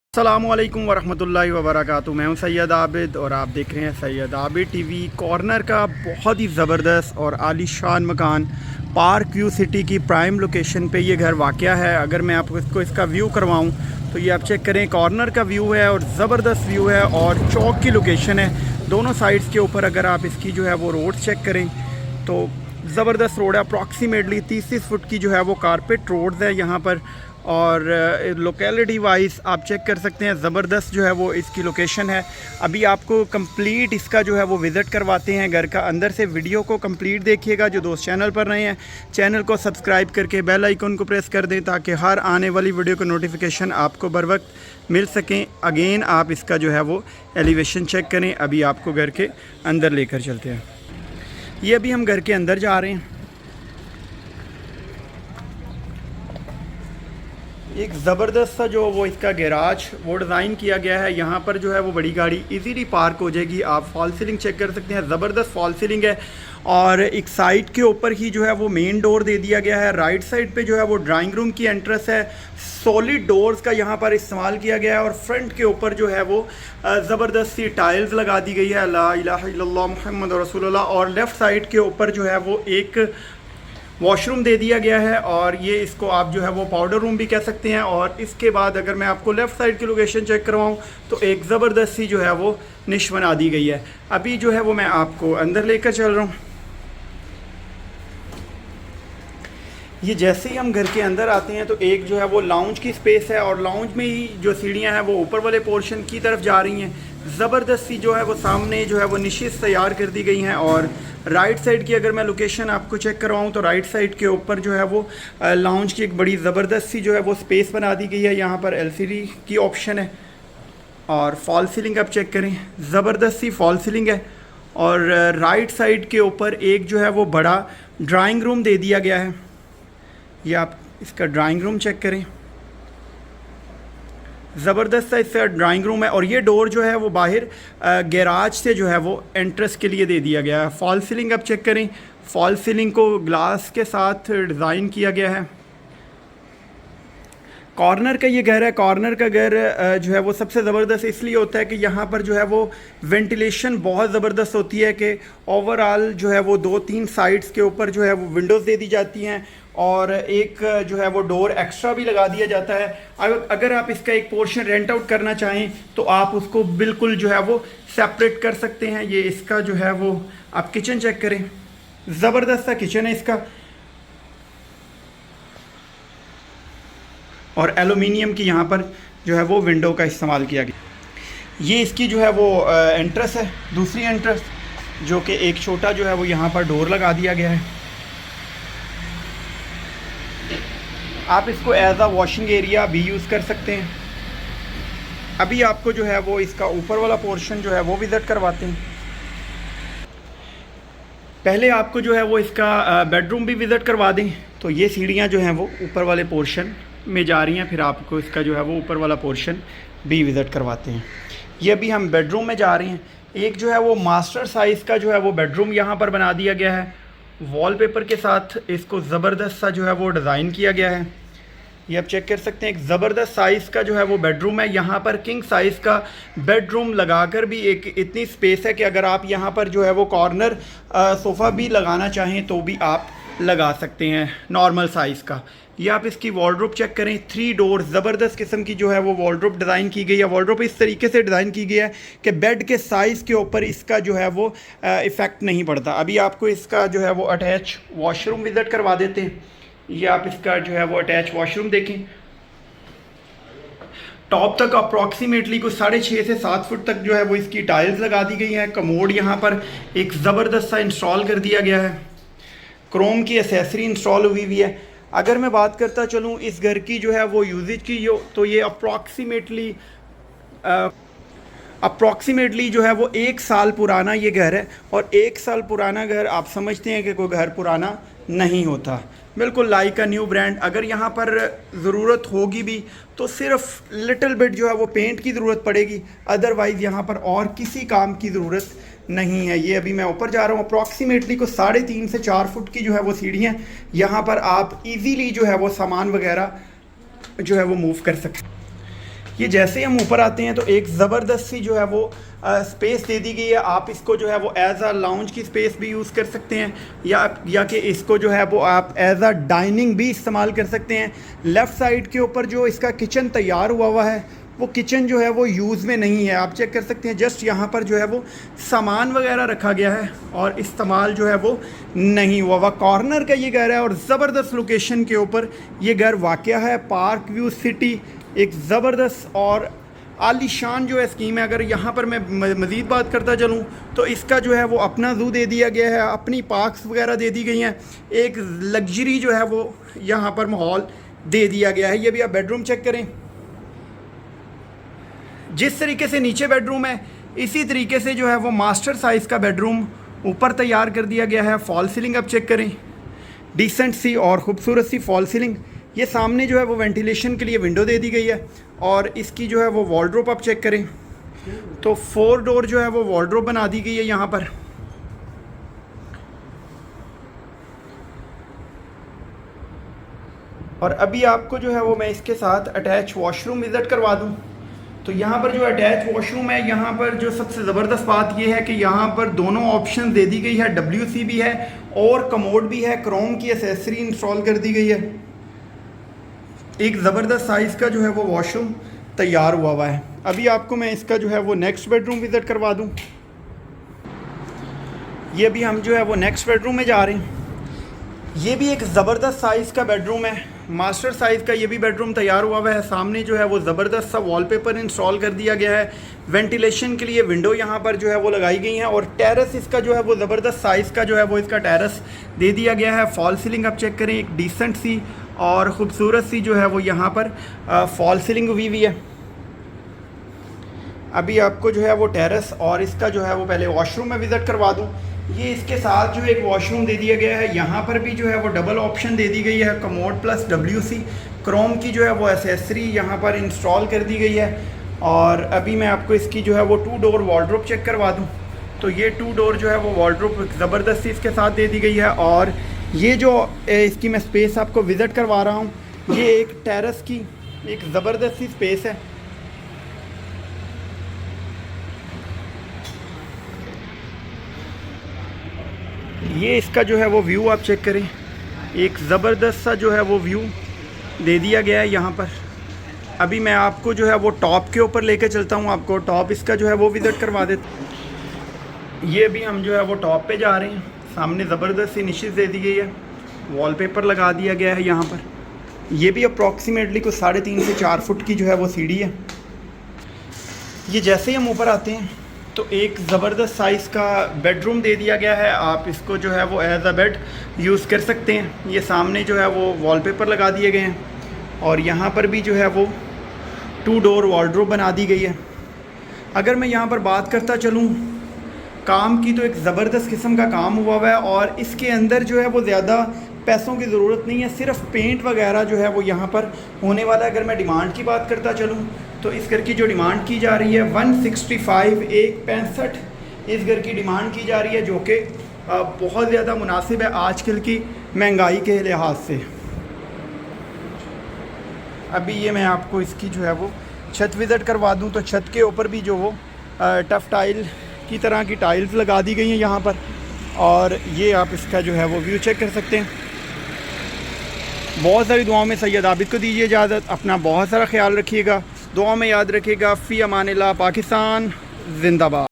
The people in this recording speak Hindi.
अस्सलामुअलैकुम वरहमतुल्लाहि वबरकातुहू। मैं हूं सैयद आबिद और आप देख रहे हैं सैयद आबिद टीवी। कॉर्नर का बहुत ही ज़बरदस्त और आलीशान मकान पार्क व्यू सिटी की प्राइम लोकेशन पे ये घर वाक़या है। अगर मैं आपको इसका व्यू करवाऊं तो ये आप चेक करें, कॉर्नर का व्यू है और ज़बरदस्त व्यू है और चौक की लोकेशन है दोनों साइड्स के ऊपर। अगर आप इसकी जो है वो रोड चेक करें तो ज़बरदस्त रोड है, अप्रॉक्सीमेटली 30 फुट की जो है वो कारपेट रोड्स है यहाँ पर। और लोकेलिटी वाइज आप चेक कर सकते हैं, ज़बरदस्त जो है वो इसकी लोकेशन है। अभी आपको कंप्लीट इसका जो है वो विज़िट करवाते हैं घर का अंदर से। वीडियो को कंप्लीट देखिएगा। जो दोस्त चैनल पर रहे हैं चैनल को सब्सक्राइब करके बेल आइकन को प्रेस कर दें ताकि हर आने वाली वीडियो का नोटिफिकेशन आपको बर वक्त मिल सकें। अगेन आप इसका जो है वो एलिवेशन चेक करें। अभी आपको घर के अंदर लेकर चलते हैं। ये अभी हम घर के अंदर जा रहे हैं। एक ज़बरदस्त सा जो वो इसका गैराज वो डिज़ाइन किया गया है। यहाँ पर जो है वो बड़ी गाड़ी इजीली पार्क हो जाएगी। आप फॉल सीलिंग चेक कर सकते हैं, ज़बरदस्त फॉल सीलिंग है। और एक साइड के ऊपर ही जो है वो मेन डोर दे दिया गया है। राइट साइड पे जो है वो ड्राइंग रूम की एंट्रेंस है। सॉलिड डोर्स का यहाँ पर इस्तेमाल किया गया है और फ्रंट के ऊपर जो है वो ज़बरदस्त सी टाइल्स लगा दी गई है, ला इलाहा इल्लल्लाह मुहम्मद रसूलुल्लाह। और लेफ़्ट साइड के ऊपर जो है वो एक वॉशरूम दे दिया गया है और ये इसको आप जो है वो पाउडर रूम भी कह सकते हैं। और इसके बाद अगर मैं आपको लेफ़्ट साइड की लोकेशन चेक करवाऊँ तो एक ज़बरदस्त सी जो है वो निश बना दी गई है। अभी जो है वो मैं आपको अंदर लेकर चल रहा हूँ। ये जैसे ही हम घर के अंदर आते हैं तो एक जो है वो लाउंज की स्पेस है और लाउंज में ही जो सीढ़ियाँ हैं वो ऊपर वाले पोर्शन की तरफ जा रही हैं। ज़बरदस्त सी जो है वो सामने जो है वो निशिस तैयार कर दी गई हैं। और राइट साइड की अगर मैं लोकेशन आपको चेक करवाऊँ तो राइट साइड के ऊपर जो है वो लाउंज की एक बड़ी ज़बरदस्त सी जो है वो स्पेस बना दी गई है। यहाँ पर LCD की ऑप्शन है और फॉल सीलिंग आप चेक करें, ज़बरदस्त सी फॉल सीलिंग है। और राइट साइड के ऊपर एक जो है वो बड़ा ड्राइंग रूम दे दिया गया है। ये आप इसका ड्राइंग रूम चेक करें, ज़बरदस्त सा इसका ड्राइंग रूम है। और ये डोर जो है वो बाहर गैराज से जो है वो एंट्रेंस के लिए दे दिया गया है। फॉल सीलिंग आप चेक करें, फॉल सीलिंग को ग्लास के साथ डिज़ाइन किया गया है। कॉर्नर का ये घर है। कॉर्नर का घर जो है वो सबसे ज़बरदस्त इसलिए होता है कि यहाँ पर जो है वो वेंटिलेशन बहुत ज़बरदस्त होती है कि ओवरऑल जो है वो 2-3 साइड्स के ऊपर जो है वो विंडोज़ दे दी जाती हैं और एक जो है वो डोर एक्स्ट्रा भी लगा दिया जाता है। अगर आप इसका एक पोर्शन रेंट आउट करना चाहें तो आप उसको बिल्कुल जो है वो सेपरेट कर सकते हैं। ये इसका जो है वो आप किचन चेक करें, ज़बरदस्त सा किचन है इसका। और एलुमिनियम की यहाँ पर जो है वो विंडो का इस्तेमाल किया गया। ये इसकी जो है वो एंट्रेंस है, दूसरी एंट्रेंस, जो कि एक छोटा जो है वो यहाँ पर डोर लगा दिया गया है। आप इसको एज आ वॉशिंग एरिया भी यूज़ कर सकते हैं। अभी आपको जो है वो इसका ऊपर वाला पोर्शन जो है वो विज़िट करवाते हैं। पहले आपको जो है वो इसका बेडरूम भी विज़िट करवा दें। तो ये सीढ़ियाँ जो हैं वो ऊपर वाले पोर्शन में जा रही हैं, फिर आपको इसका जो है वो ऊपर वाला पोर्शन भी विज़िट करवाते हैं। ये अभी हम बेडरूम में जा रहे हैं। एक जो है वो मास्टर साइज़ का जो है वो बेडरूम यहाँ पर बना दिया गया है। वॉलपेपर के साथ इसको ज़बरदस्त सा जो है वो डिज़ाइन किया गया है। ये आप चेक कर सकते हैं, एक ज़बरदस्त साइज़ का जो है वो बेडरूम है। यहाँ पर किंग साइज़ का बेडरूम लगाकर भी एक इतनी स्पेस है कि अगर आप यहाँ पर जो है वो कॉर्नर सोफ़ा भी लगाना चाहें तो भी आप लगा सकते हैं नॉर्मल साइज़ का। ये आप इसकी वॉर्डरोब चेक करें, 3 डोर ज़बरदस्त किस्म की जो है वो वॉर्डरोब डिज़ाइन की गई है। वॉर्डरोब इस तरीके से डिज़ाइन की गई है कि बेड के साइज़ के ऊपर इसका जो है वो इफ़ेक्ट नहीं पड़ता। अभी आपको इसका जो है वो अटैच वॉशरूम विज़िट करवा देते हैं। ये आप इसका जो है वो अटैच वॉशरूम देखें, टॉप तक अप्रॉक्सीमेटली कुछ 6.5 से 7 फुट तक जो है वो इसकी टाइल्स लगा दी गई हैं। कमोड यहाँ पर एक ज़बरदस्त सा इंस्टॉल कर दिया गया है। क्रोम की एसेसरी इंस्टॉल हुई है। अगर मैं बात करता चलूँ इस घर की जो है वो यूजेज की तो ये अप्रॉक्सीमेटली जो है वो 1 साल पुराना ये घर है। और 1 साल पुराना घर आप समझते हैं कि कोई घर पुराना नहीं होता, बिल्कुल लाइक अ न्यू ब्रांड। अगर यहाँ पर ज़रूरत होगी भी तो सिर्फ लिटिल बिट जो है वो पेंट की ज़रूरत पड़ेगी, अदरवाइज़ यहाँ पर और किसी काम की ज़रूरत नहीं है। ये अभी मैं ऊपर जा रहा हूँ। अप्रॉक्सीमेटली को 3.5 से 4 फुट की जो है वो सीढ़ियाँ, यहाँ पर आप इजीली जो है वो सामान वगैरह जो है वो मूव कर सकते हैं। ये जैसे ही हम ऊपर आते हैं तो एक ज़बरदस्त सी जो है वो स्पेस दे दी गई है। आप इसको जो है वो एज आ लाउंज की स्पेस भी यूज़ कर सकते हैं या कि इसको जो है वो आप एज आ डाइनिंग भी इस्तेमाल कर सकते हैं। लेफ़्ट साइड के ऊपर जो इसका किचन तैयार हुआ है वो किचन जो है वो यूज़ में नहीं है, आप चेक कर सकते हैं। जस्ट यहाँ पर जो है वो सामान वगैरह रखा गया है और इस्तेमाल जो है वो नहीं हुआ। कॉर्नर का ये घर है और ज़बरदस्त लोकेशन के ऊपर ये घर वाक़या है। पार्क व्यू सिटी एक ज़बरदस्त और आलीशान जो है स्कीम है। अगर यहाँ पर मैं मज़ीद बात करता चलूँ तो इसका जो है वो अपना ज़ू दे दिया गया है, अपनी पार्क्स वगैरह दे दी गई हैं, एक लग्जरी जो है वो यहाँ पर माहौल दे दिया गया है। ये भी आप बेडरूम चेक करें, जिस तरीके से नीचे बेडरूम है इसी तरीके से जो है वो मास्टर साइज़ का बेडरूम ऊपर तैयार कर दिया गया है। फॉल सीलिंग आप चेक करें, डिसेंट सी और ख़ूबसूरत सी फॉल सीलिंग। ये सामने जो है वो वेंटिलेशन के लिए विंडो दे दी गई है और इसकी जो है वो वॉर्डरोब आप चेक करें तो 4 डोर जो है वो वॉर्डरोब बना दी गई है यहाँ पर। और अभी आपको जो है वो मैं इसके साथ अटैच वॉशरूम विज़िट करवा दूँ। तो यहाँ पर जो अटैच वॉशरूम है, यहाँ पर जो सबसे ज़बरदस्त बात ये है कि यहाँ पर दोनों ऑप्शन दे दी गई है, WC भी है और कमोड भी है, क्रोम की एसेसरी इंस्टॉल कर दी गई है। एक ज़बरदस्त साइज़ का जो है वो वॉशरूम तैयार हुआ है। अभी आपको मैं इसका जो है वो नेक्स्ट बेडरूम विज़िट करवा दूँ। ये अभी हम जो है वो नेक्स्ट बेडरूम में जा रहे हैं। ये भी एक ज़बरदस्त साइज़ का बेडरूम है, मास्टर साइज़ का ये भी बेडरूम तैयार हुआ है। सामने जो है वो ज़बरदस्त सा वॉलपेपर इंस्टॉल कर दिया गया है। वेंटिलेशन के लिए विंडो यहाँ पर जो है वो लगाई गई हैं और टेरेस इसका जो है वो ज़बरदस्त साइज़ का जो है वो इसका टेरेस दे दिया गया है। फॉल सीलिंग आप चेक करें, एक डिसेंट सी और ख़ूबसूरत सी जो है वो यहाँ पर फॉल सीलिंग हुई है। अभी आपको जो है वो टेरेस और इसका जो है वो पहले वॉशरूम में विज़िट करवा दूँ। ये इसके साथ जो एक वॉशरूम दे दिया गया है, यहाँ पर भी जो है वो डबल ऑप्शन दे दी गई है, कमोड प्लस WC क्रोम की जो है वो एसेसरी यहाँ पर इंस्टॉल कर दी गई है। और अभी मैं आपको इसकी जो है वो 2 डोर वॉर्डरोब चेक करवा दूँ। तो ये 2 डोर जो है वो वॉर्डरोब ज़बरदस्ती इसके साथ दे दी गई है। और ये जो इसकी मैं स्पेस आपको विज़िट करवा रहा हूँ, ये एक टेरेस की एक ज़बरदस्ती स्पेस है। ये इसका जो है वो व्यू आप चेक करें, एक ज़बरदस्त सा जो है वो व्यू दे दिया गया है यहाँ पर। अभी मैं आपको जो है वो टॉप के ऊपर लेके चलता हूँ, आपको टॉप इसका जो है वो विज़िट करवा देते। ये भी हम जो है वो टॉप पे जा रहे हैं। सामने ज़बरदस्त सी निशेज़ दे दी गई है, वॉलपेपर लगा दिया गया है यहाँ पर। ये भी अप्रॉक्सीमेटली कुछ 3.5 से 4 फुट की जो है वो सीढ़ी है। ये जैसे ही हम ऊपर आते हैं तो एक ज़बरदस्त साइज़ का बेडरूम दे दिया गया है। आप इसको जो है वो एज अ बेड यूज़ कर सकते हैं। ये सामने जो है वो वॉलपेपर लगा दिए गए हैं और यहाँ पर भी जो है वो 2 डोर वॉर्डरोब बना दी गई है। अगर मैं यहाँ पर बात करता चलूँ काम की, तो एक ज़बरदस्त किस्म का काम हुआ है और इसके अंदर जो है वो ज़्यादा पैसों की ज़रूरत नहीं है, सिर्फ पेंट वगैरह जो है वो यहाँ पर होने वाला है। अगर मैं डिमांड की बात करता चलूँ तो इस घर की जो डिमांड की जा रही है 165 165 इस घर की डिमांड की जा रही है, जो कि बहुत ज़्यादा मुनासिब है आजकल की महंगाई के लिहाज से। अभी ये मैं आपको इसकी जो है वो छत विज़िट करवा दूँ। तो छत के ऊपर भी जो वो टफ टाइल की तरह की टाइल्स लगा दी गई हैं यहाँ पर और ये आप इसका जो है वो व्यू चेक कर सकते हैं। बहुत सारी दुआओं में सैयद आबिद को दीजिए इजाज़त। अपना बहुत सारा ख्याल रखिएगा, दुआ में याद रखिएगा। फ़ी अमानिल्लाह। पाकिस्तान जिंदाबाद।